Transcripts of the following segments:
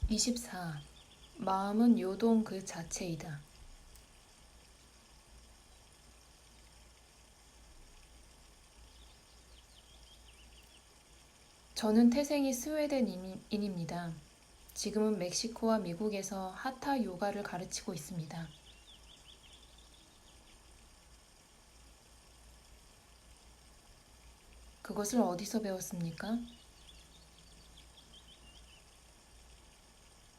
24. 마음은 요동 그 자체이다. 저는 태생이 스웨덴인입니다. 지금은 멕시코와 미국에서 하타 요가를 가르치고 있습니다. 그것을 어디서 배웠습니까?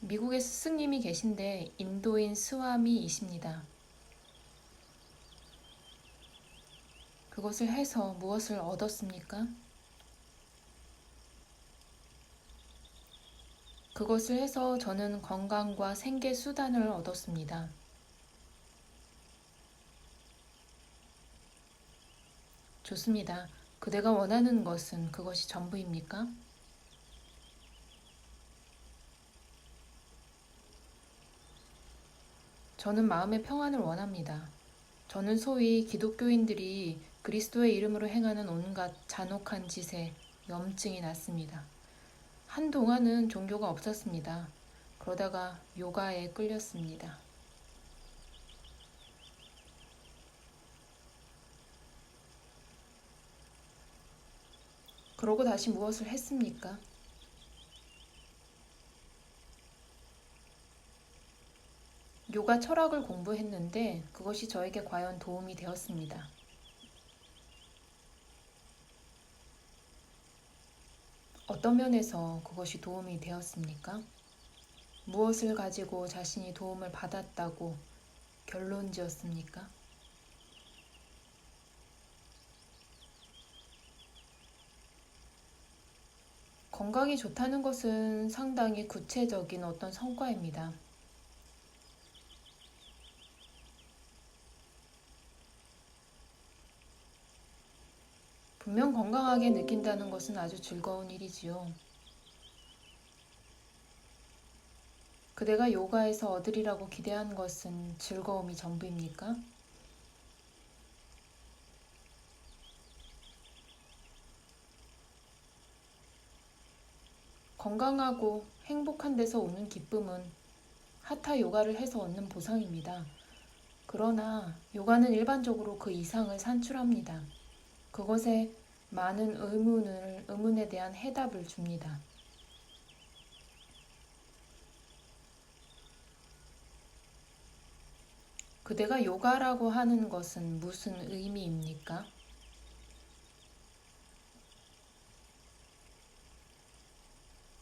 미국에 스승님이 계신데 인도인 스와미이십니다. 그것을 해서 무엇을 얻었습니까? 그것을 해서 저는 건강과 생계 수단을 얻었습니다. 좋습니다. 그대가 원하는 것은 그것이 전부입니까? 저는 마음의 평안을 원합니다. 저는 소위 기독교인들이 그리스도의 이름으로 행하는 온갖 잔혹한 짓에 염증이 났습니다. 한동안은 종교가 없었습니다. 그러다가 요가에 끌렸습니다. 그러고 다시 무엇을 했습니까? 요가 철학을 공부했는데 그것이 저에게 과연 도움이 되었습니다. 어떤 면에서 그것이 도움이 되었습니까? 무엇을 가지고 자신이 도움을 받았다고 결론 지었습니까? 건강이 좋다는 것은 상당히 구체적인 어떤 성과입니다. 분명 건강하게 느낀다는 것은 아주 즐거운 일이지요. 그대가 요가에서 얻으리라고 기대한 것은 즐거움이 전부입니까? 건강하고 행복한 데서 오는 기쁨은 하타 요가를 해서 얻는 보상입니다. 그러나 요가는 일반적으로 그 이상을 산출합니다. 그것에 많은 의문에 대한 해답을 줍니다. 그대가 요가라고 하는 것은 무슨 의미입니까?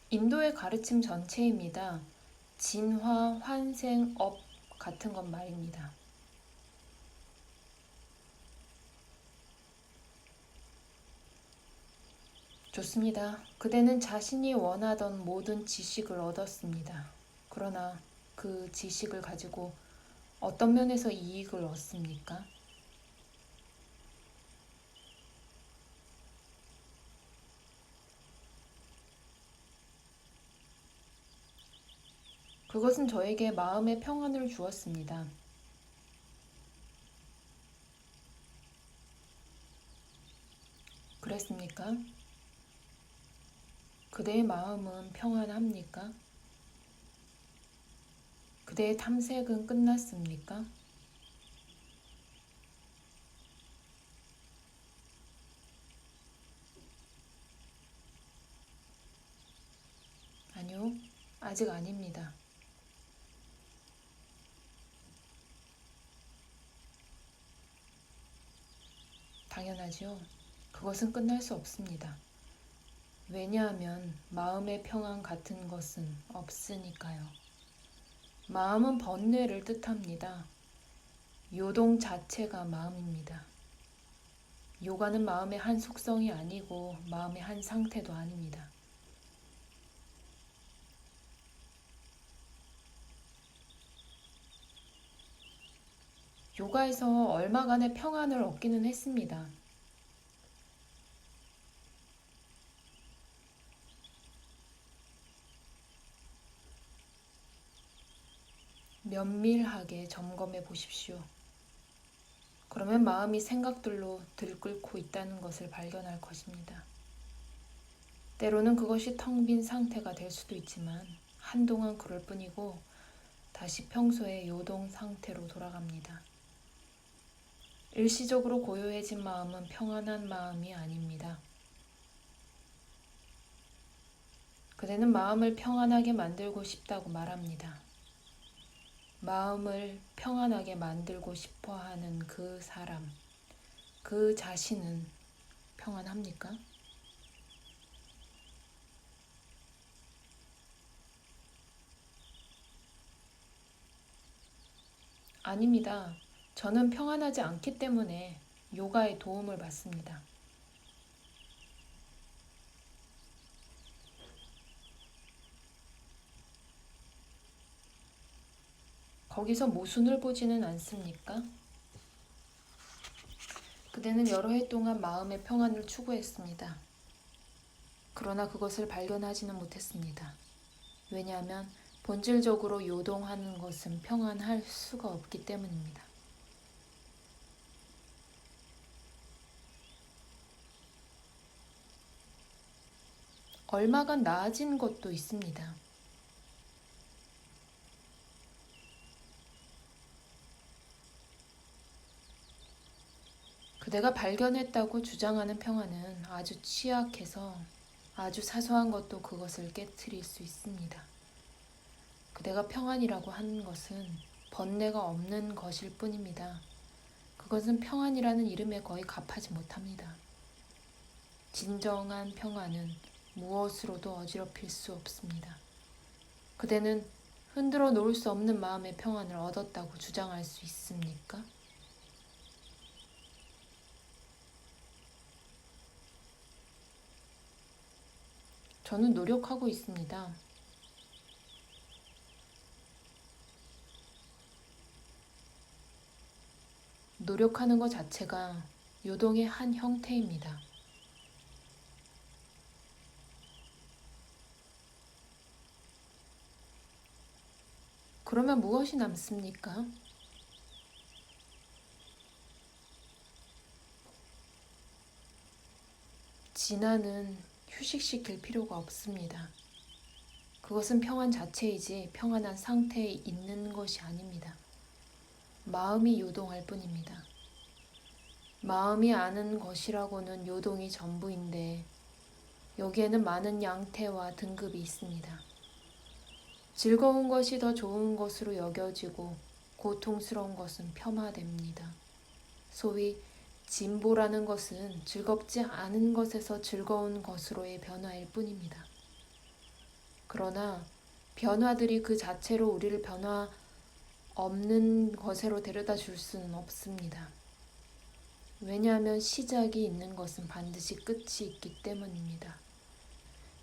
인도의 가르침 전체입니다. 진화, 환생, 업 같은 것 말입니다. 좋습니다. 그대는 자신이 원하던 모든 지식을 얻었습니다. 그러나 그 지식을 가지고 어떤 면에서 이익을 얻습니까? 그것은 저에게 마음의 평안을 주었습니다. 그랬습니까? 그대의 마음은 평안합니까? 그대의 탐색은 끝났습니까? 아니요, 아직 아닙니다. 당연하지요. 그것은 끝날 수 없습니다. 왜냐하면 마음의 평안 같은 것은 없으니까요. 마음은 번뇌를 뜻합니다. 요동 자체가 마음입니다. 요가는 마음의 한 속성이 아니고 마음의 한 상태도 아닙니다. 요가에서 얼마간의 평안을 얻기는 했습니다. 면밀하게 점검해 보십시오. 그러면 마음이 생각들로 들끓고 있다는 것을 발견할 것입니다. 때로는 그것이 텅 빈 상태가 될 수도 있지만 한동안 그럴 뿐이고 다시 평소의 요동 상태로 돌아갑니다. 일시적으로 고요해진 마음은 평안한 마음이 아닙니다. 그대는 마음을 평안하게 만들고 싶다고 말합니다. 마음을 평안하게 만들고 싶어 하는 그 사람, 그 자신은 평안합니까? 아닙니다. 저는 평안하지 않기 때문에 요가의 도움을 받습니다. 거기서 모순을 보지는 않습니까? 그대는 여러 해 동안 마음의 평안을 추구했습니다. 그러나 그것을 발견하지는 못했습니다. 왜냐하면 본질적으로 요동하는 것은 평안할 수가 없기 때문입니다. 얼마간 나아진 것도 있습니다. 그대가 발견했다고 주장하는 평안은 아주 취약해서 아주 사소한 것도 그것을 깨트릴 수 있습니다. 그대가 평안이라고 하는 것은 번뇌가 없는 것일 뿐입니다. 그것은 평안이라는 이름에 거의 값하지 못합니다. 진정한 평안은 무엇으로도 어지럽힐 수 없습니다. 그대는 흔들어 놓을 수 없는 마음의 평안을 얻었다고 주장할 수 있습니까? 저는 노력하고 있습니다. 노력하는 것 자체가 요동의 한 형태입니다. 그러면 무엇이 남습니까? 진화는 휴식시킬 필요가 없습니다. 그것은 평안 자체이지 평안한 상태에 있는 것이 아닙니다. 마음이 요동할 뿐입니다. 마음이 아는 것이라고는 요동이 전부인데 여기에는 많은 양태와 등급이 있습니다. 즐거운 것이 더 좋은 것으로 여겨지고 고통스러운 것은 폄하됩니다. 소위 진보라는 것은 즐겁지 않은 것에서 즐거운 것으로의 변화일 뿐입니다. 그러나 변화들이 그 자체로 우리를 변화 없는 것으로 데려다 줄 수는 없습니다. 왜냐하면 시작이 있는 것은 반드시 끝이 있기 때문입니다.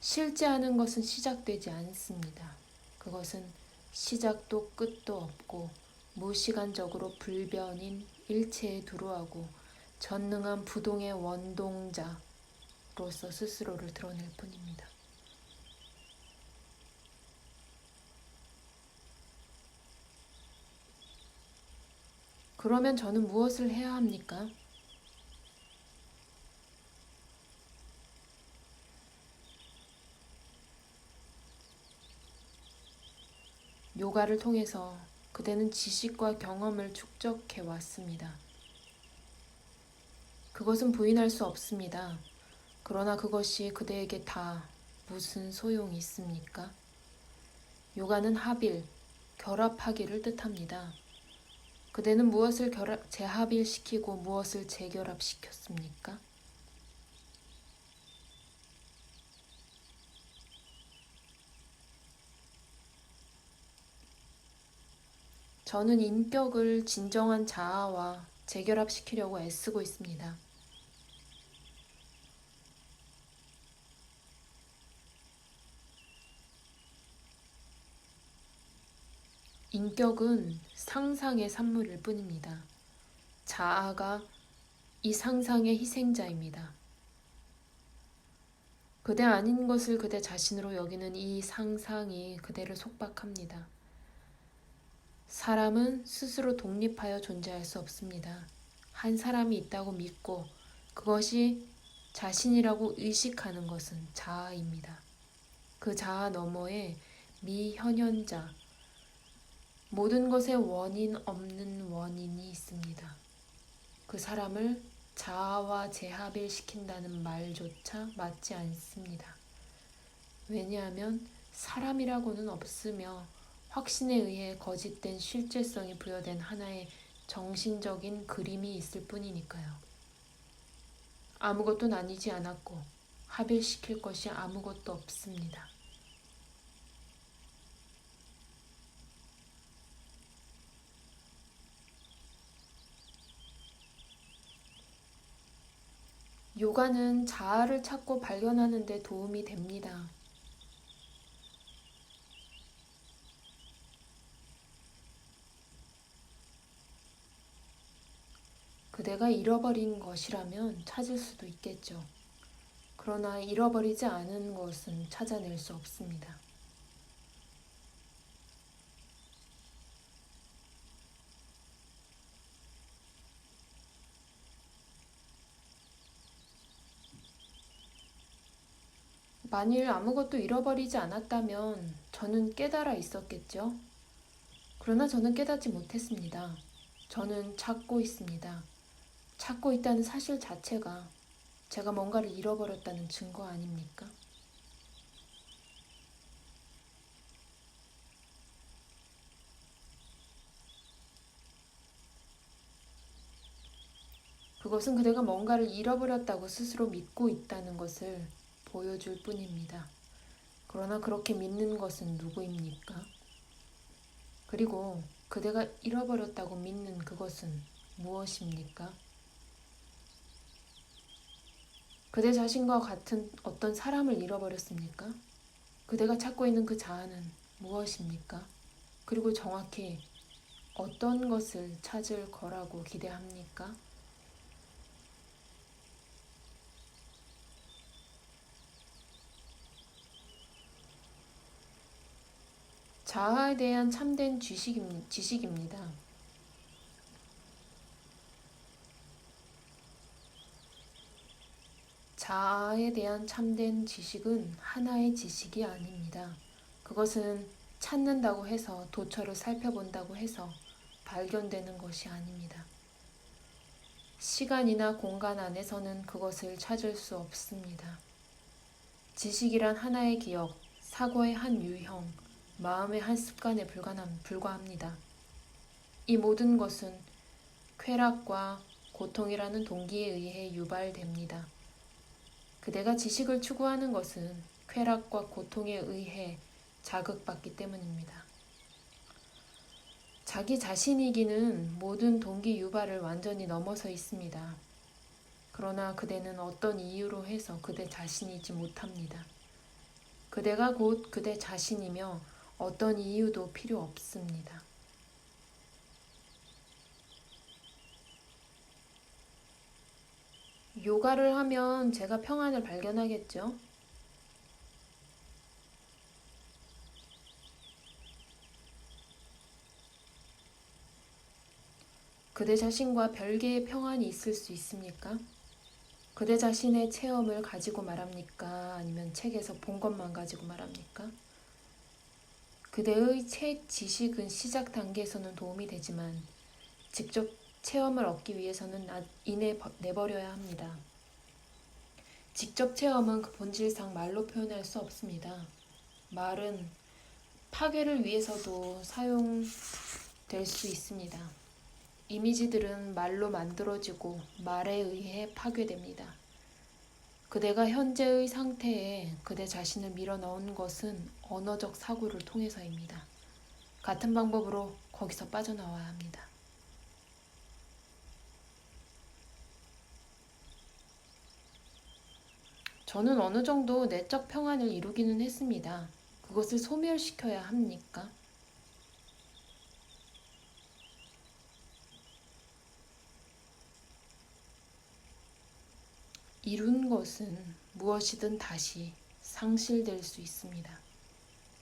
싫지 않은 것은 시작되지 않습니다. 그것은 시작도 끝도 없고 무시간적으로 불변인 일체에 두루하고 전능한 부동의 원동자로서 스스로를 드러낼 뿐입니다. 그러면 저는 무엇을 해야 합니까? 요가를 통해서 그대는 지식과 경험을 축적해 왔습니다. 그것은 부인할 수 없습니다. 그러나 그것이 그대에게 다 무슨 소용이 있습니까? 요가는 합일, 결합하기를 뜻합니다. 그대는 무엇을 재합일시키고 무엇을 재결합시켰습니까? 저는 인격을 진정한 자아와 재결합시키려고 애쓰고 있습니다. 인격은 상상의 산물일 뿐입니다. 자아가 이 상상의 희생자입니다. 그대 아닌 것을 그대 자신으로 여기는 이 상상이 그대를 속박합니다. 사람은 스스로 독립하여 존재할 수 없습니다. 한 사람이 있다고 믿고 그것이 자신이라고 의식하는 것은 자아입니다. 그 자아 너머에 미현현자, 모든 것에 원인 없는 원인이 있습니다. 그 사람을 자아와 재합일시킨다는 말조차 맞지 않습니다. 왜냐하면 사람이라고는 없으며 확신에 의해 거짓된 실제성이 부여된 하나의 정신적인 그림이 있을 뿐이니까요. 아무것도 나뉘지 않았고 합일시킬 것이 아무것도 없습니다. 요가는 자아를 찾고 발견하는 데 도움이 됩니다. 그대가 잃어버린 것이라면 찾을 수도 있겠죠. 그러나 잃어버리지 않은 것은 찾아낼 수 없습니다. 만일 아무것도 잃어버리지 않았다면 저는 깨달아 있었겠죠. 그러나 저는 깨닫지 못했습니다. 저는 찾고 있습니다. 찾고 있다는 사실 자체가 제가 뭔가를 잃어버렸다는 증거 아닙니까? 그것은 그대가 뭔가를 잃어버렸다고 스스로 믿고 있다는 것을 보여줄 뿐입니다. 그러나 그렇게 믿는 것은 누구입니까? 그리고 그대가 잃어버렸다고 믿는 그것은 무엇입니까? 그대 자신과 같은 어떤 사람을 잃어버렸습니까? 그대가 찾고 있는 그 자아는 무엇입니까? 그리고 정확히 어떤 것을 찾을 거라고 기대합니까? 자아에 대한 참된 지식입니다. 자아에 대한 참된 지식은 하나의 지식이 아닙니다. 그것은 찾는다고 해서 도처를 살펴본다고 해서 발견되는 것이 아닙니다. 시간이나 공간 안에서는 그것을 찾을 수 없습니다. 지식이란 하나의 기억, 사고의 한 유형, 마음의 한 습관에 불과합니다. 이 모든 것은 쾌락과 고통이라는 동기에 의해 유발됩니다. 그대가 지식을 추구하는 것은 쾌락과 고통에 의해 자극받기 때문입니다. 자기 자신이기는 모든 동기 유발을 완전히 넘어서 있습니다. 그러나 그대는 어떤 이유로 해서 그대 자신이지 못합니다. 그대가 곧 그대 자신이며 어떤 이유도 필요 없습니다. 요가를 하면 제가 평안을 발견하겠죠? 그대 자신과 별개의 평안이 있을 수 있습니까? 그대 자신의 체험을 가지고 말합니까? 아니면 책에서 본 것만 가지고 말합니까? 그대의 책 지식은 시작 단계에서는 도움이 되지만 직접 체험을 얻기 위해서는 이내 내버려야 합니다. 직접 체험은 그 본질상 말로 표현할 수 없습니다. 말은 파괴를 위해서도 사용될 수 있습니다. 이미지들은 말로 만들어지고 말에 의해 파괴됩니다. 그대가 현재의 상태에 그대 자신을 밀어넣은 것은 언어적 사고를 통해서입니다. 같은 방법으로 거기서 빠져나와야 합니다. 저는 어느 정도 내적 평안을 이루기는 했습니다. 그것을 소멸시켜야 합니까? 이룬 것은 무엇이든 다시 상실될 수 있습니다.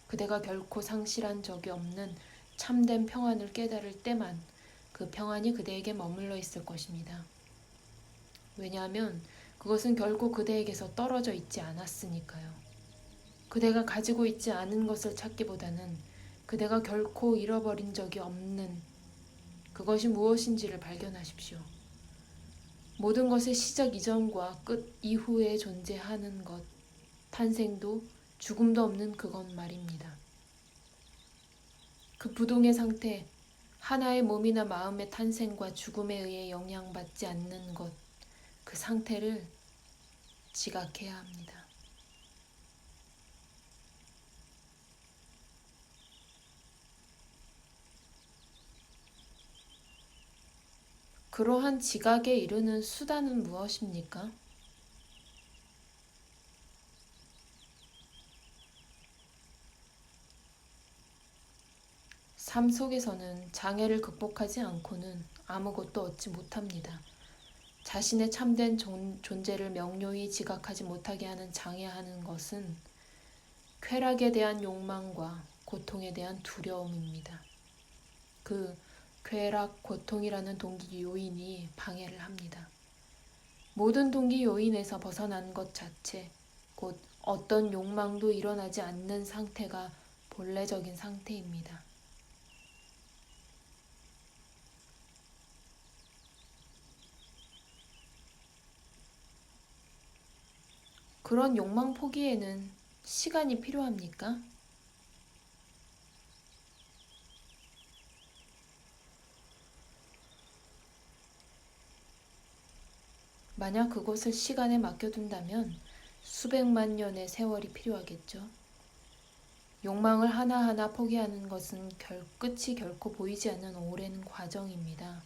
그대가 결코 상실한 적이 없는 참된 평안을 깨달을 때만 그 평안이 그대에게 머물러 있을 것입니다. 왜냐하면 그것은 결코 그대에게서 떨어져 있지 않았으니까요. 그대가 가지고 있지 않은 것을 찾기보다는 그대가 결코 잃어버린 적이 없는 그것이 무엇인지를 발견하십시오. 모든 것의 시작 이전과 끝 이후에 존재하는 것, 탄생도 죽음도 없는 그것 말입니다. 그 부동의 상태, 하나의 몸이나 마음의 탄생과 죽음에 의해 영향받지 않는 것, 그 상태를 지각해야 합니다. 그러한 지각에 이르는 수단은 무엇입니까? 삶 속에서는 장애를 극복하지 않고는 아무것도 얻지 못합니다. 자신의 참된 존재를 명료히 지각하지 못하게 하는 장애하는 것은 쾌락에 대한 욕망과 고통에 대한 두려움입니다. 그 쾌락, 고통이라는 동기 요인이 방해를 합니다. 모든 동기 요인에서 벗어난 것 자체, 곧 어떤 욕망도 일어나지 않는 상태가 본래적인 상태입니다. 그런 욕망 포기에는 시간이 필요합니까? 만약 그것을 시간에 맡겨둔다면 수백만 년의 세월이 필요하겠죠. 욕망을 하나하나 포기하는 것은 끝이 결코 보이지 않는 오랜 과정입니다.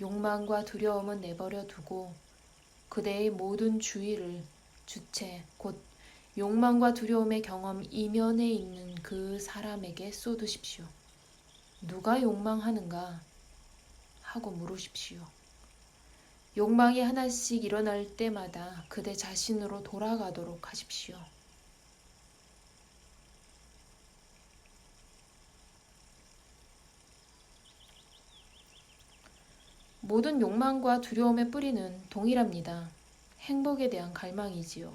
욕망과 두려움은 내버려 두고 그대의 모든 주의를 주체, 곧 욕망과 두려움의 경험 이면에 있는 그 사람에게 쏟으십시오. 누가 욕망하는가? 하고 물으십시오. 욕망이 하나씩 일어날 때마다 그대 자신으로 돌아가도록 하십시오. 모든 욕망과 두려움의 뿌리는 동일합니다. 행복에 대한 갈망이지요.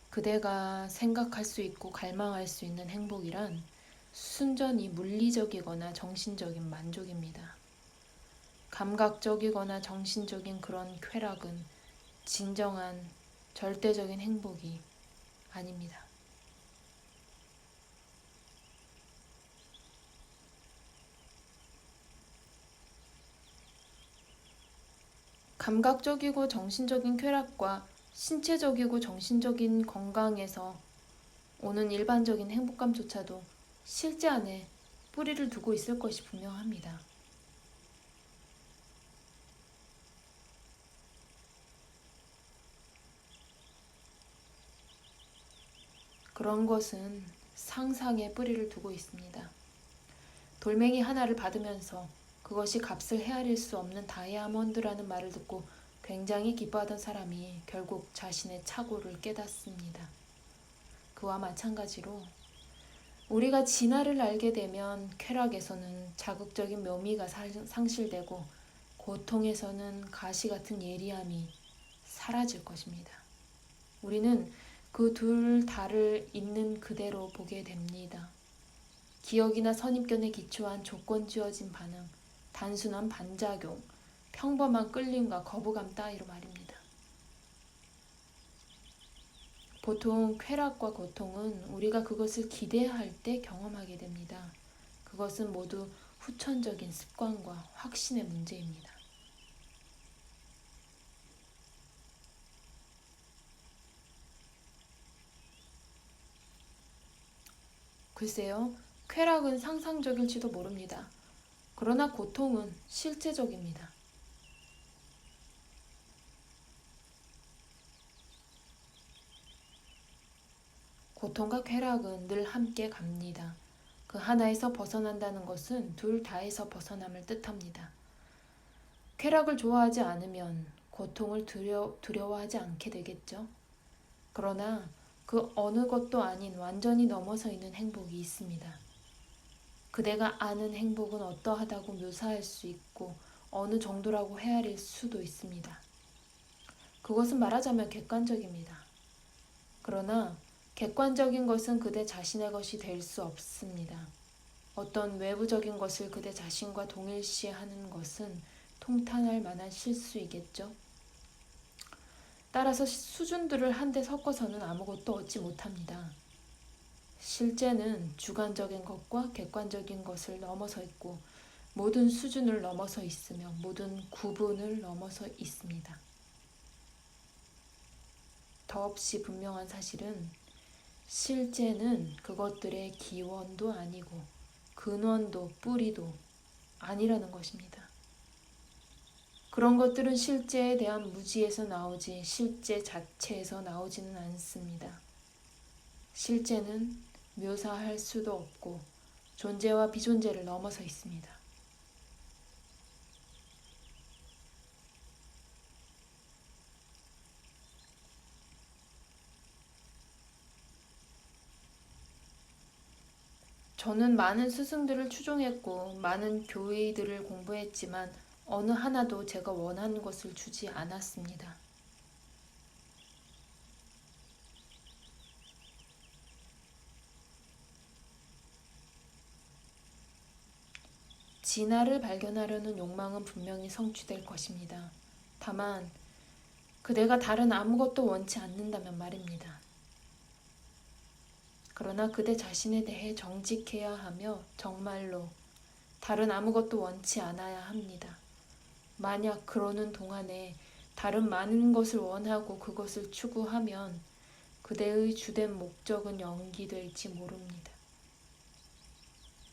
그대가 생각할 수 있고 갈망할 수 있는 행복이란 순전히 물리적이거나 정신적인 만족입니다. 감각적이거나 정신적인 그런 쾌락은 진정한 절대적인 행복이 아닙니다. 감각적이고 정신적인 쾌락과 신체적이고 정신적인 건강에서 오는 일반적인 행복감조차도 실제 안에 뿌리를 두고 있을 것이 분명합니다. 그런 것은 상상에 뿌리를 두고 있습니다. 돌멩이 하나를 받으면서 그것이 값을 헤아릴 수 없는 다이아몬드라는 말을 듣고 굉장히 기뻐하던 사람이 결국 자신의 착오를 깨닫습니다. 그와 마찬가지로 우리가 진화를 알게 되면 쾌락에서는 자극적인 묘미가 상실되고 고통에서는 가시 같은 예리함이 사라질 것입니다. 우리는 그 둘 다를 있는 그대로 보게 됩니다. 기억이나 선입견에 기초한 조건 지어진 반응, 단순한 반작용, 평범한 끌림과 거부감 따위로 말입니다. 보통 쾌락과 고통은 우리가 그것을 기대할 때 경험하게 됩니다. 그것은 모두 후천적인 습관과 확신의 문제입니다. 글쎄요, 쾌락은 상상적일지도 모릅니다. 그러나 고통은 실제적입니다. 고통과 쾌락은 늘 함께 갑니다. 그 하나에서 벗어난다는 것은 둘 다에서 벗어남을 뜻합니다. 쾌락을 좋아하지 않으면 고통을 두려워하지 않게 되겠죠. 그러나 그 어느 것도 아닌 완전히 넘어서 있는 행복이 있습니다. 그대가 아는 행복은 어떠하다고 묘사할 수 있고 어느 정도라고 헤아릴 수도 있습니다. 그것은 말하자면 객관적입니다. 그러나 객관적인 것은 그대 자신의 것이 될 수 없습니다. 어떤 외부적인 것을 그대 자신과 동일시하는 것은 통탄할 만한 실수이겠죠. 따라서 수준들을 한데 섞어서는 아무것도 얻지 못합니다. 실제는 주관적인 것과 객관적인 것을 넘어서 있고 모든 수준을 넘어서 있으며 모든 구분을 넘어서 있습니다. 더없이 분명한 사실은 실제는 그것들의 기원도 아니고 근원도 뿌리도 아니라는 것입니다. 그런 것들은 실제에 대한 무지에서 나오지 실제 자체에서 나오지는 않습니다. 실제는 묘사할 수도 없고 존재와 비존재를 넘어서 있습니다. 저는 많은 스승들을 추종했고 많은 교의들을 공부했지만 어느 하나도 제가 원하는 것을 주지 않았습니다. 진화를 발견하려는 욕망은 분명히 성취될 것입니다. 다만 그대가 다른 아무것도 원치 않는다면 말입니다. 그러나 그대 자신에 대해 정직해야 하며 정말로 다른 아무것도 원치 않아야 합니다. 만약 그러는 동안에 다른 많은 것을 원하고 그것을 추구하면 그대의 주된 목적은 연기될지 모릅니다.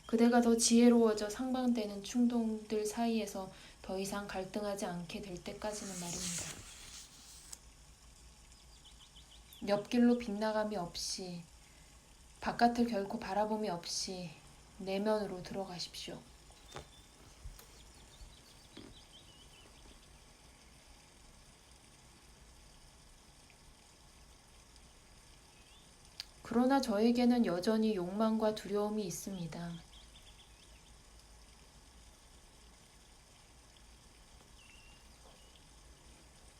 그대가 더 지혜로워져 상반되는 충동들 사이에서 더 이상 갈등하지 않게 될 때까지는 말입니다. 옆길로 빗나감이 없이 바깥을 결코 바라봄이 없이 내면으로 들어가십시오. 그러나 저에게는 여전히 욕망과 두려움이 있습니다.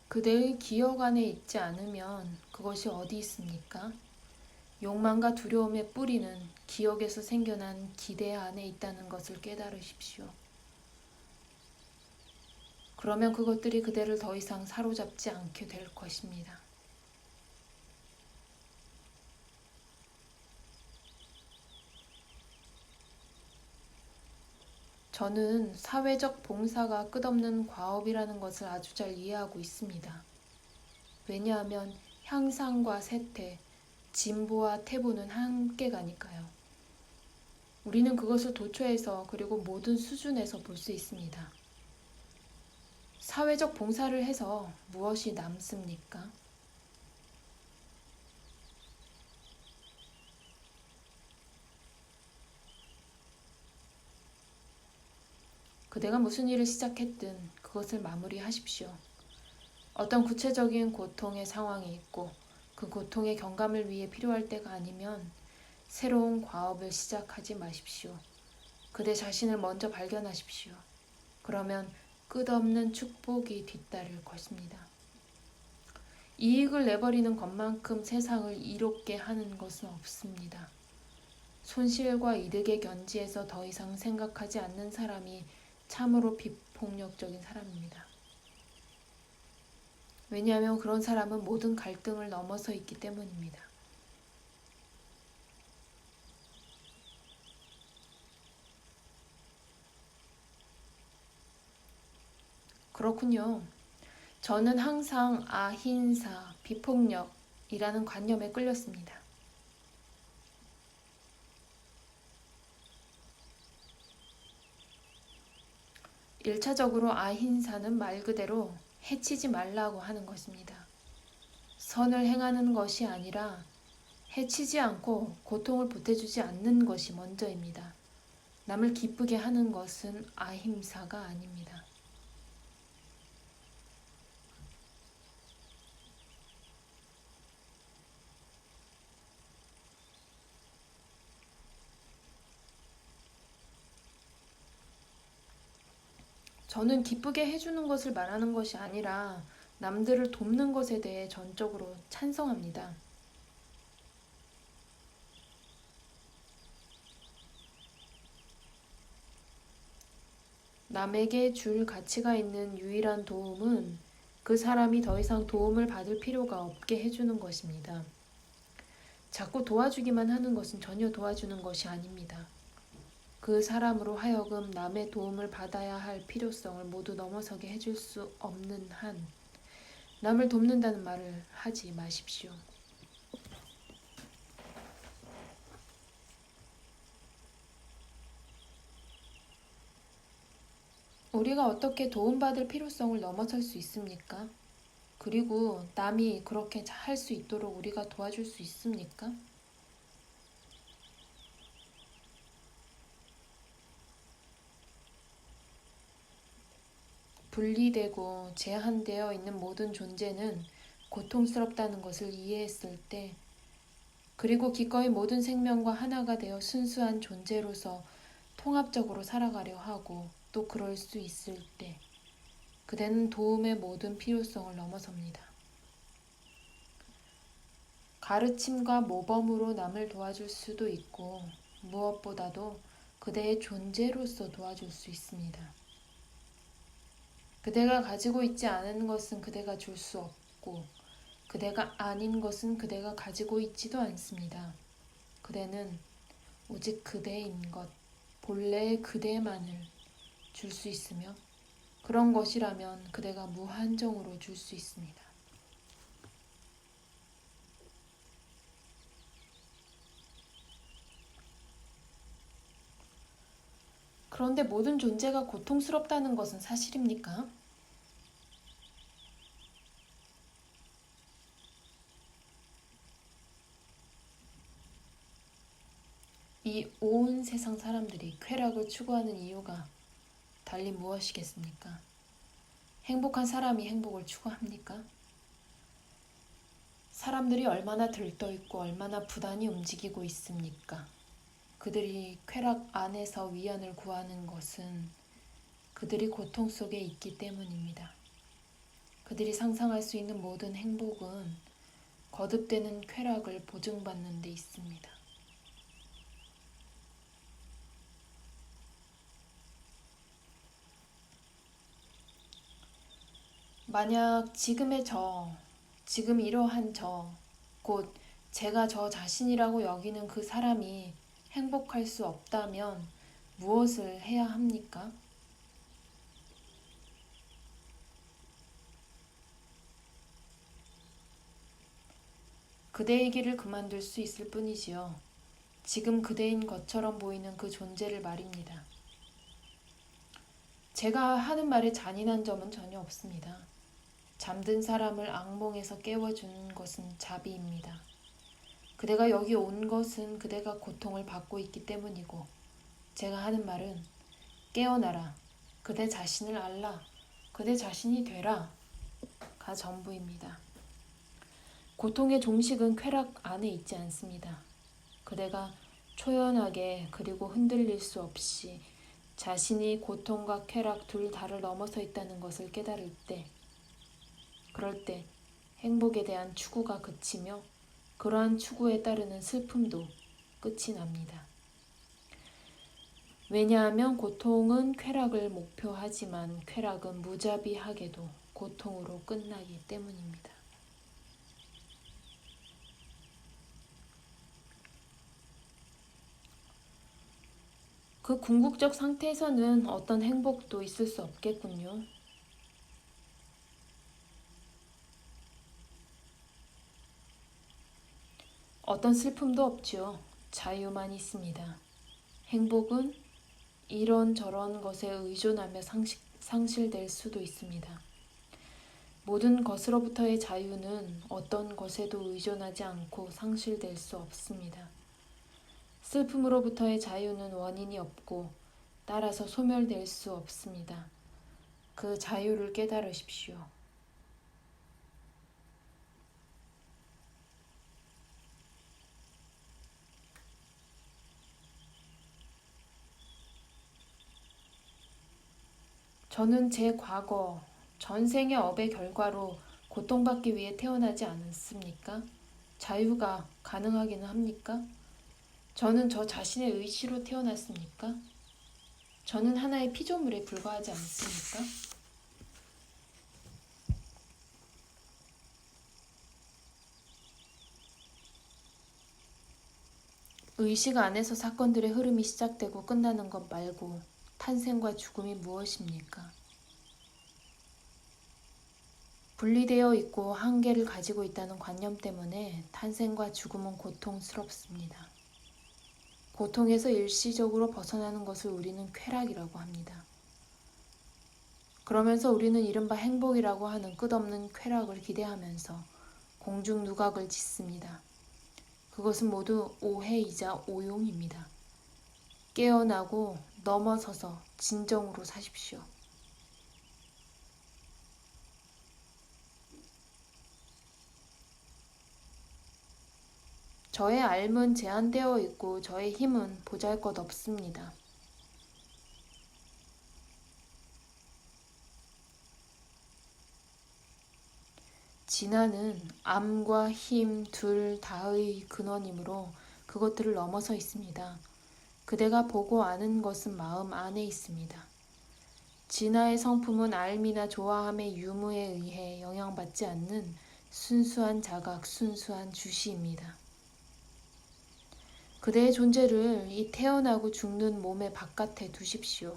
그대의 기억 안에 있지 않으면 그것이 어디 있습니까? 욕망과 두려움의 뿌리는 기억에서 생겨난 기대 안에 있다는 것을 깨달으십시오. 그러면 그것들이 그대를 더 이상 사로잡지 않게 될 것입니다. 저는 사회적 봉사가 끝없는 과업이라는 것을 아주 잘 이해하고 있습니다. 왜냐하면 향상과 쇠퇴, 진보와 퇴보는 함께 가니까요. 우리는 그것을 도처에서 그리고 모든 수준에서 볼 수 있습니다. 사회적 봉사를 해서 무엇이 남습니까? 그대가 무슨 일을 시작했든 그것을 마무리하십시오. 어떤 구체적인 고통의 상황이 있고 그 고통의 경감을 위해 필요할 때가 아니면 새로운 과업을 시작하지 마십시오. 그대 자신을 먼저 발견하십시오. 그러면 끝없는 축복이 뒤따를 것입니다. 이익을 내버리는 것만큼 세상을 이롭게 하는 것은 없습니다. 손실과 이득의 견지에서 더 이상 생각하지 않는 사람이 참으로 비폭력적인 사람입니다. 왜냐하면 그런 사람은 모든 갈등을 넘어서 있기 때문입니다. 그렇군요. 저는 항상 아힌사, 비폭력이라는 관념에 끌렸습니다. 일차적으로 아힌사는 말 그대로 해치지 말라고 하는 것입니다. 선을 행하는 것이 아니라 해치지 않고 고통을 보태주지 않는 것이 먼저입니다. 남을 기쁘게 하는 것은 아힘사가 아닙니다. 저는 기쁘게 해주는 것을 말하는 것이 아니라 남들을 돕는 것에 대해 전적으로 찬성합니다. 남에게 줄 가치가 있는 유일한 도움은 그 사람이 더 이상 도움을 받을 필요가 없게 해주는 것입니다. 자꾸 도와주기만 하는 것은 전혀 도와주는 것이 아닙니다. 그 사람으로 하여금 남의 도움을 받아야 할 필요성을 모두 넘어서게 해줄 수 없는 한 남을 돕는다는 말을 하지 마십시오. 우리가 어떻게 도움받을 필요성을 넘어설 수 있습니까? 그리고 남이 그렇게 할 수 있도록 우리가 도와줄 수 있습니까? 분리되고 제한되어 있는 모든 존재는 고통스럽다는 것을 이해했을 때, 그리고 기꺼이 모든 생명과 하나가 되어 순수한 존재로서 통합적으로 살아가려 하고 또 그럴 수 있을 때, 그대는 도움의 모든 필요성을 넘어섭니다. 가르침과 모범으로 남을 도와줄 수도 있고 무엇보다도 그대의 존재로서 도와줄 수 있습니다. 그대가 가지고 있지 않은 것은 그대가 줄 수 없고 그대가 아닌 것은 그대가 가지고 있지도 않습니다. 그대는 오직 그대인 것, 본래의 그대만을 줄 수 있으며 그런 것이라면 그대가 무한정으로 줄 수 있습니다. 그런데 모든 존재가 고통스럽다는 것은 사실입니까? 이 온 세상 사람들이 쾌락을 추구하는 이유가 달리 무엇이겠습니까? 행복한 사람이 행복을 추구합니까? 사람들이 얼마나 들떠있고 얼마나 부단히 움직이고 있습니까? 그들이 쾌락 안에서 위안을 구하는 것은 그들이 고통 속에 있기 때문입니다. 그들이 상상할 수 있는 모든 행복은 거듭되는 쾌락을 보증받는 데 있습니다. 만약 지금의 지금 이러한 곧 제가 저 자신이라고 여기는 그 사람이 행복할 수 없다면 무엇을 해야 합니까? 그대의 길을 그만둘 수 있을 뿐이지요. 지금 그대인 것처럼 보이는 그 존재를 말입니다. 제가 하는 말에 잔인한 점은 전혀 없습니다. 잠든 사람을 악몽에서 깨워주는 것은 자비입니다. 그대가 여기 온 것은 그대가 고통을 받고 있기 때문이고 제가 하는 말은 깨어나라, 그대 자신을 알라, 그대 자신이 되라 가 전부입니다. 고통의 종식은 쾌락 안에 있지 않습니다. 그대가 초연하게 그리고 흔들릴 수 없이 자신이 고통과 쾌락 둘 다를 넘어서 있다는 것을 깨달을 때, 그럴 때 행복에 대한 추구가 그치며 그러한 추구에 따르는 슬픔도 끝이 납니다. 왜냐하면 고통은 쾌락을 목표하지만 쾌락은 무자비하게도 고통으로 끝나기 때문입니다. 그 궁극적 상태에서는 어떤 행복도 있을 수 없겠군요. 어떤 슬픔도 없지요. 자유만 있습니다. 행복은 이런저런 것에 의존하며 상실될 수도 있습니다. 모든 것으로부터의 자유는 어떤 것에도 의존하지 않고 상실될 수 없습니다. 슬픔으로부터의 자유는 원인이 없고 따라서 소멸될 수 없습니다. 그 자유를 깨달으십시오. 저는 제 과거, 전생의 업의 결과로 고통받기 위해 태어나지 않았습니까? 자유가 가능하기는 합니까? 저는 저 자신의 의지로 태어났습니까? 저는 하나의 피조물에 불과하지 않습니까? 의식 안에서 사건들의 흐름이 시작되고 끝나는 것 말고 탄생과 죽음이 무엇입니까? 분리되어 있고 한계를 가지고 있다는 관념 때문에 탄생과 죽음은 고통스럽습니다. 고통에서 일시적으로 벗어나는 것을 우리는 쾌락이라고 합니다. 그러면서 우리는 이른바 행복이라고 하는 끝없는 쾌락을 기대하면서 공중 누각을 짓습니다. 그것은 모두 오해이자 오용입니다. 깨어나고 넘어서서 진정으로 사십시오. 저의 삶은 제한되어 있고 저의 힘은 보잘것없습니다. 진화는 암과 힘 둘 다의 근원이므로 그것들을 넘어서 있습니다. 그대가 보고 아는 것은 마음 안에 있습니다. 진화의 성품은 알미나 좋아함의 유무에 의해 영향받지 않는 순수한 자각, 순수한 주시입니다. 그대의 존재를 이 태어나고 죽는 몸의 바깥에 두십시오.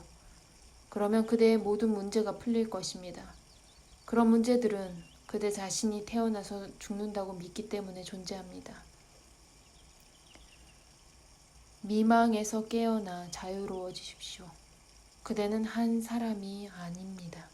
그러면 그대의 모든 문제가 풀릴 것입니다. 그런 문제들은 그대 자신이 태어나서 죽는다고 믿기 때문에 존재합니다. 미망에서 깨어나 자유로워지십시오. 그대는 한 사람이 아닙니다.